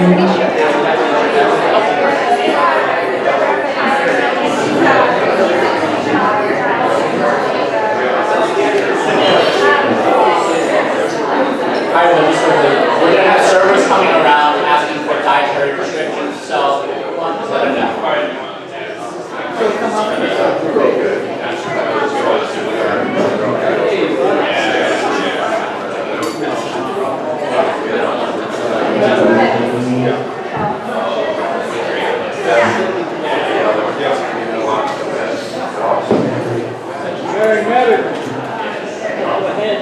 We're going to have servers coming around asking for dietary restrictions, so just let them know. Very matter. Go ahead.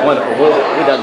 Wonderful. We're done.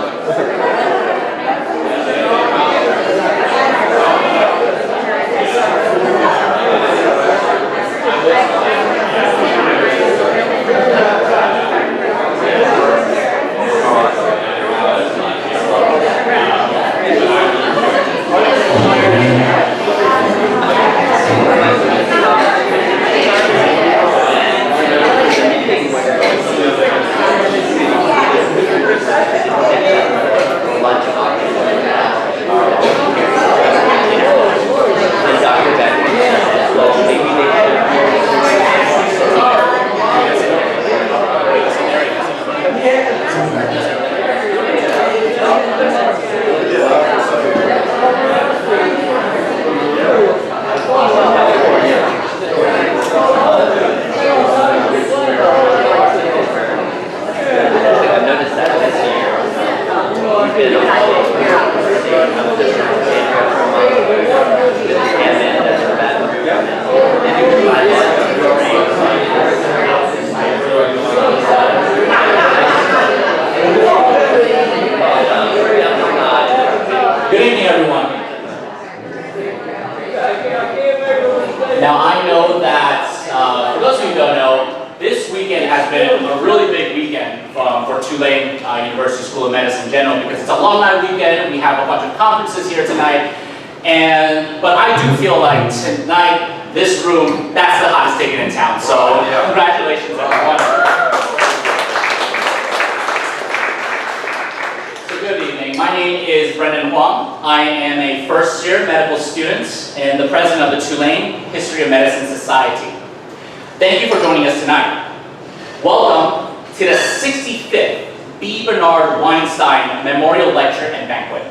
Now I know that, for those of you who don't know, this weekend has been a really big weekend for Tulane University School of Medicine in general because it's a alumni weekend. We have a bunch of conferences here tonight. But I do feel like tonight, this room, that's the hottest ticket in town. So congratulations everyone. Good evening. My name is Huang. I am a first-year medical student and the president of the Tulane History of Medicine Society. Thank you for joining us tonight. Welcome to the 65th B. Bernard Weinstein Memorial Lecture and Banquet.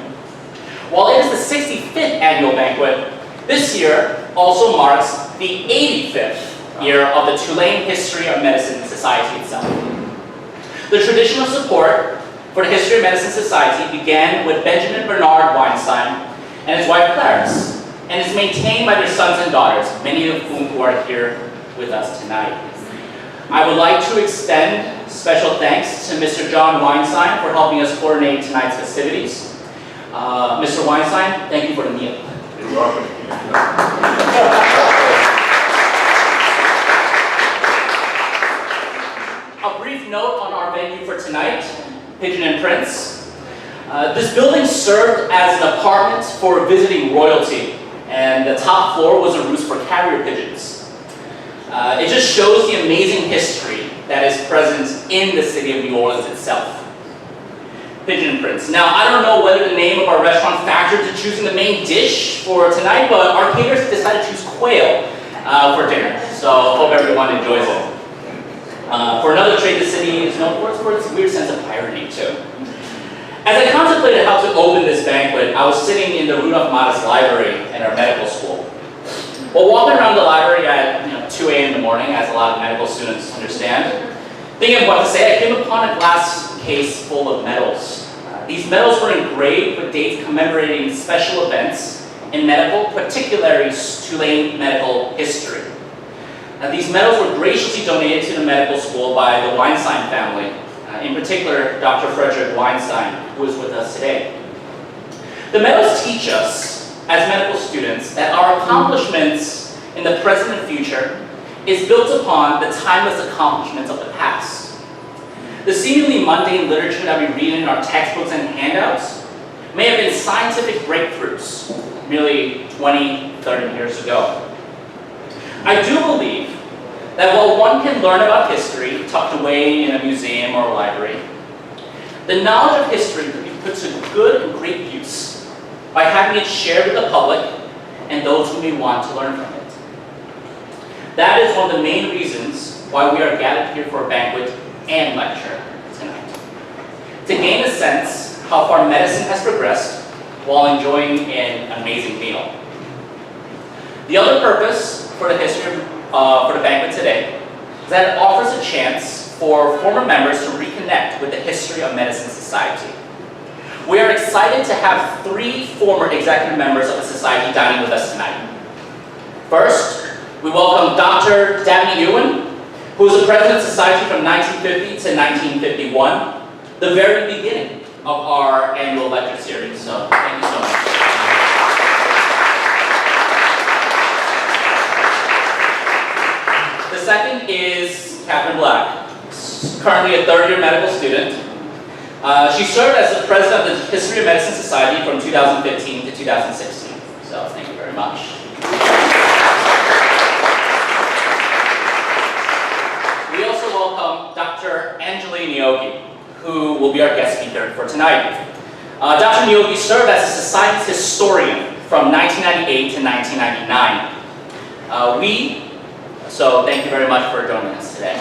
While it is the 65th annual banquet, this year also marks the 85th year of the Tulane History of Medicine Society itself. The traditional support for the History of Medicine Society began with Benjamin Bernard Weinstein and his wife Clarence, and is maintained by their sons and daughters, many of whom who are here with us tonight. I would like to extend special thanks to Mr. John Weinstein for helping us coordinate tonight's festivities. Mr. Weinstein, thank you for the meal. You're welcome. note on our venue for tonight, Pigeon and Prince. This building served as an apartment for visiting royalty, and the top floor was a roost for carrier pigeons. It just shows the amazing history that is present in the city of New Orleans itself. Pigeon and Prince. Now, I don't know whether the name of our restaurant factored into choosing the main dish for tonight, but our caterers decided to choose quail for dinner, so hope everyone enjoys it. For another trait the city is known for its weird sense of irony, too. As I contemplated how to open this banquet, I was sitting in the Rudolph Modest Library in our medical school. While walking around the library at 2 a.m. in the morning, as a lot of medical students understand, thinking of what to say, I came upon a glass case full of medals. These medals were engraved with dates commemorating special events in medical, particularly Tulane medical history. Now, these medals were graciously donated to the medical school by the Weinstein family, in particular Dr. Frederick Weinstein, who is with us today. The medals teach us, as medical students, that our accomplishments in the present and future is built upon the timeless accomplishments of the past. The seemingly mundane literature that we read in our textbooks and handouts may have been scientific breakthroughs merely 20, 30 years ago. I do believe that while one can learn about history tucked away in a museum or a library, the knowledge of history could be put to good and great use by having it shared with the public and those who may want to learn from it. That is one of the main reasons why we are gathered here for a banquet and lecture tonight. To gain a sense how far medicine has progressed while enjoying an amazing meal. The other purpose for the banquet today is that it offers a chance for former members to reconnect with the history of medicine society. We are excited to have 3 former executive members of the society dining with us tonight. First, we welcome Dr. Dabney Ewan, who was the president of the society from 1950 to 1951, the very beginning of our annual lecture series. So thank you so much. The second is Catherine Black, currently a third-year medical student. She served as the president of the History of Medicine Society from 2015 to 2016. So thank you very much. We also welcome Dr. Angeline Niogi, who will be our guest speaker for tonight. Dr. Niogi served as a society's historian from 1998 to 1999. So thank you very much for joining us today.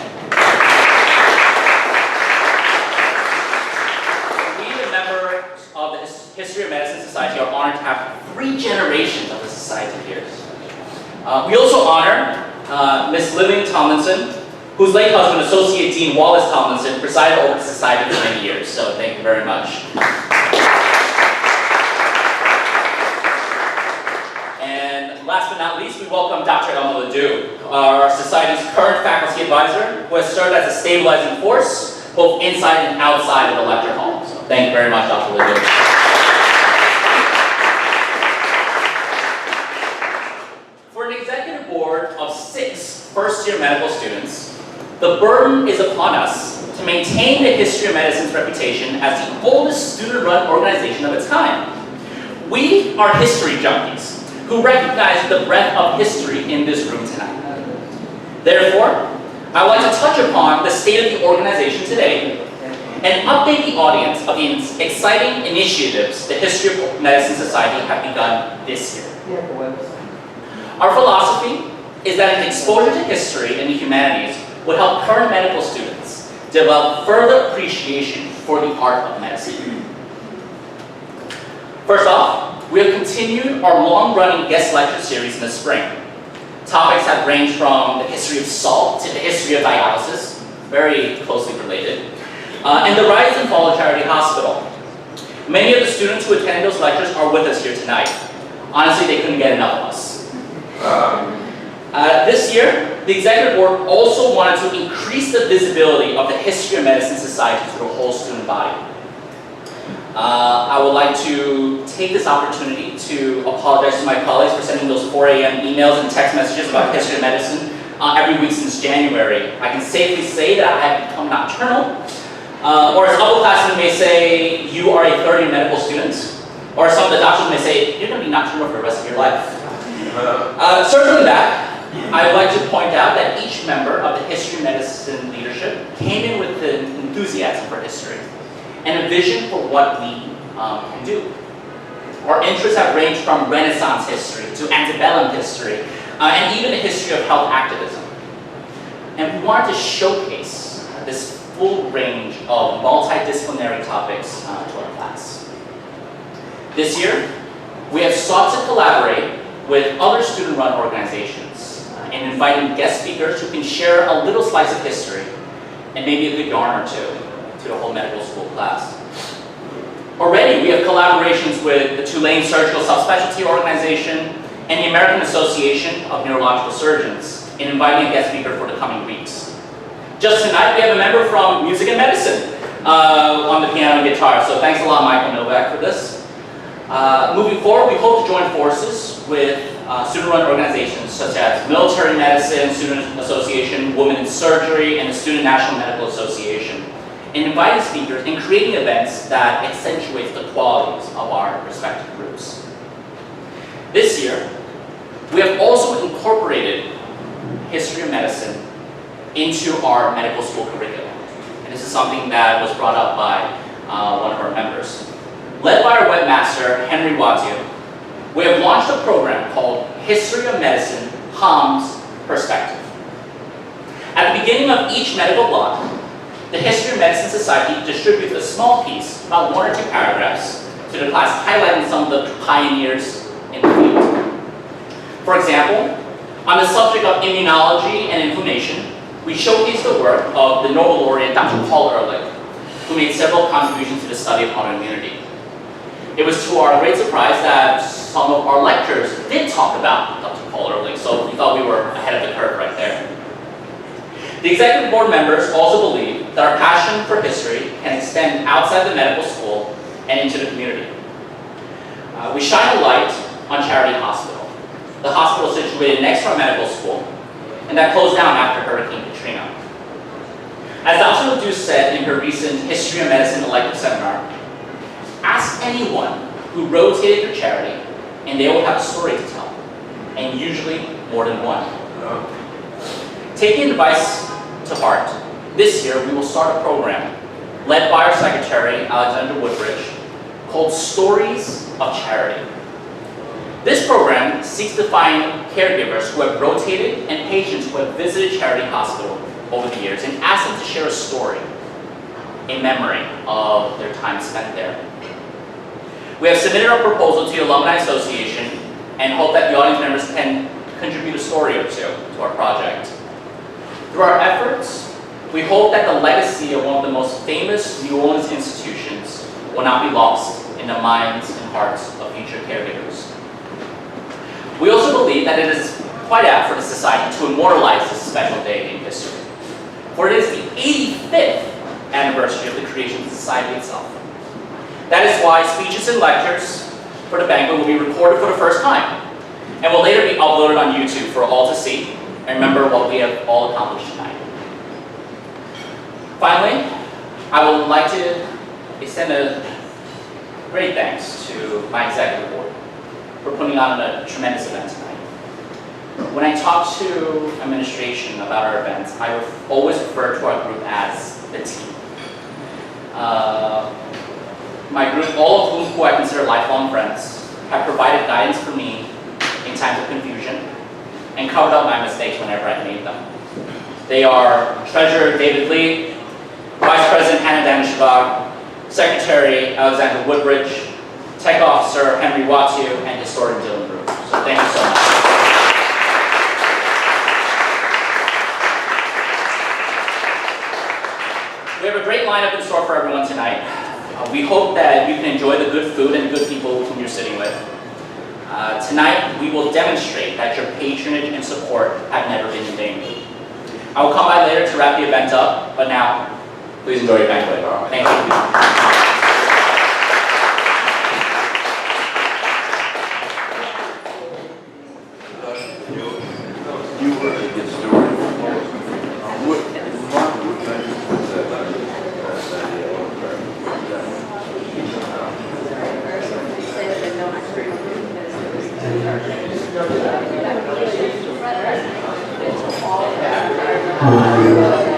We, the members of the History of Medicine Society, are honored to have 3 generations of the society here. We also honor Ms. Lillian Tomlinson, whose late husband, Associate Dean Wallace Tomlinson, presided over the society for many years. So thank you very much. And last but not least, we welcome Dr. Elma Ledoux, our society's current faculty advisor, who has served as a stabilizing force both inside and outside of the lecture hall. So thank you very much, Dr. Ledoux. For an executive board of 6 first-year medical students, the burden is upon us to maintain the History of Medicine's reputation as the oldest student-run organization of its kind. We are history junkies who recognize the breadth of history in this room tonight. Therefore, I would like to touch upon the state of the organization today and update the audience of the exciting initiatives the History of Medicine Society have begun this year. Our philosophy is that an exposure to history and the humanities would help current medical students develop further appreciation for the art of medicine. First off, we have continued our long-running guest lecture series in the spring. Topics have ranged from the history of salt to the history of dialysis, very closely related, and the rise and fall of Charity Hospital. Many of the students who attended those lectures are with us here tonight. Honestly, they couldn't get enough of us. This year, the Executive Board also wanted to increase the visibility of the History of Medicine Society to the whole student body. I would like to take this opportunity to apologize to my colleagues for sending those 4 a.m. emails and text messages about history of medicine every week since January, I can safely say that I have become nocturnal. Or as upperclassmen may say, you are a third-year medical student. Or some of the doctors may say, you're going to be nocturnal for the rest of your life. Certainly that, I would like to point out that each member of the history of medicine leadership came in with an enthusiasm for history and a vision for what we can do. Our interests have ranged from Renaissance history to antebellum history, and even the history of health activism. And we wanted to showcase this full range of multidisciplinary topics to our class. This year, we have sought to collaborate with other student-run organizations in inviting guest speakers who can share a little slice of history and maybe a good yarn or two to the whole medical school class. Already, we have collaborations with the Tulane Surgical Subspecialty Organization and the American Association of Neurological Surgeons in inviting a guest speaker for the coming weeks. Just tonight, we have a member from Music and Medicine on the piano and guitar, so thanks a lot, Michael Novak, for this. Moving forward, we hope to join forces with student-run organizations such as Military Medicine, Student Association, Women in Surgery, and the Student National Medical Association, in inviting speakers and creating events that accentuate the qualities of our respective groups. This year, we have also incorporated history of medicine into our medical school curriculum. And this is something that was brought up by one of our members. Led by our webmaster, Henry Wattieu, we have launched a program called History of Medicine, HOMS Perspective. At the beginning of each medical block, the History of Medicine Society distributes a small piece, about 1 or 2 paragraphs, to the class highlighting some of the pioneers in the field. For example, on the subject of immunology and inflammation, we showcase the work of the Nobel laureate Dr. Paul Ehrlich, who made several contributions to the study of autoimmunity. It was to our great surprise that some of our lecturers did talk about Dr. Paul Ehrlich, so we thought we were ahead of the curve right there. The executive board members also believe that our passion for history can extend outside the medical school and into the community. We shine a light on Charity Hospital, the hospital situated next to our medical school, and that closed down after Hurricane Katrina. As Dr. Ledoux said in her recent History of Medicine elective seminar, ask anyone who rotated their charity, and they will have a story to tell, and usually more than one. Taking advice to heart, this year we will start a program led by our secretary, Alexander Woodbridge, called Stories of Charity. This program seeks to find caregivers who have rotated and patients who have visited Charity Hospital over the years and ask them to share a story in memory of their time spent there. We have submitted our proposal to the Alumni Association and hope that the audience members can contribute a story or two to our project. Through our efforts, we hope that the legacy of one of the most famous New Orleans institutions will not be lost in the minds and hearts of future caregivers. We also believe that it is quite apt for the society to immortalize this special day in history, for it is the 85th anniversary of the creation of the society itself. That is why speeches and lectures for the banquet will be recorded for the first time, and will later be uploaded on YouTube for all to see and remember what we have all accomplished tonight. Finally, I would like to extend a great thanks to my executive board for putting on a tremendous event tonight. When I talk to administration about our events, I always refer to our group as the team. My group, all of whom I consider lifelong friends, have provided guidance for me in times of confusion and covered up my mistakes whenever I made them. They are Treasurer David Lee, Vice President Hannah Danishevag, Secretary Alexander Woodbridge, Tech Officer Henry Wattieu, and Historian Dylan Brewer. So thank you so much. We have a great lineup in store for everyone tonight. We hope that you can enjoy the good food and good people whom you're sitting with. Tonight, we will demonstrate that your patronage and support have never been in vain. I will come by later to wrap the event up, but now, please enjoy your banquet. Thank you. You were a good story. Thank you.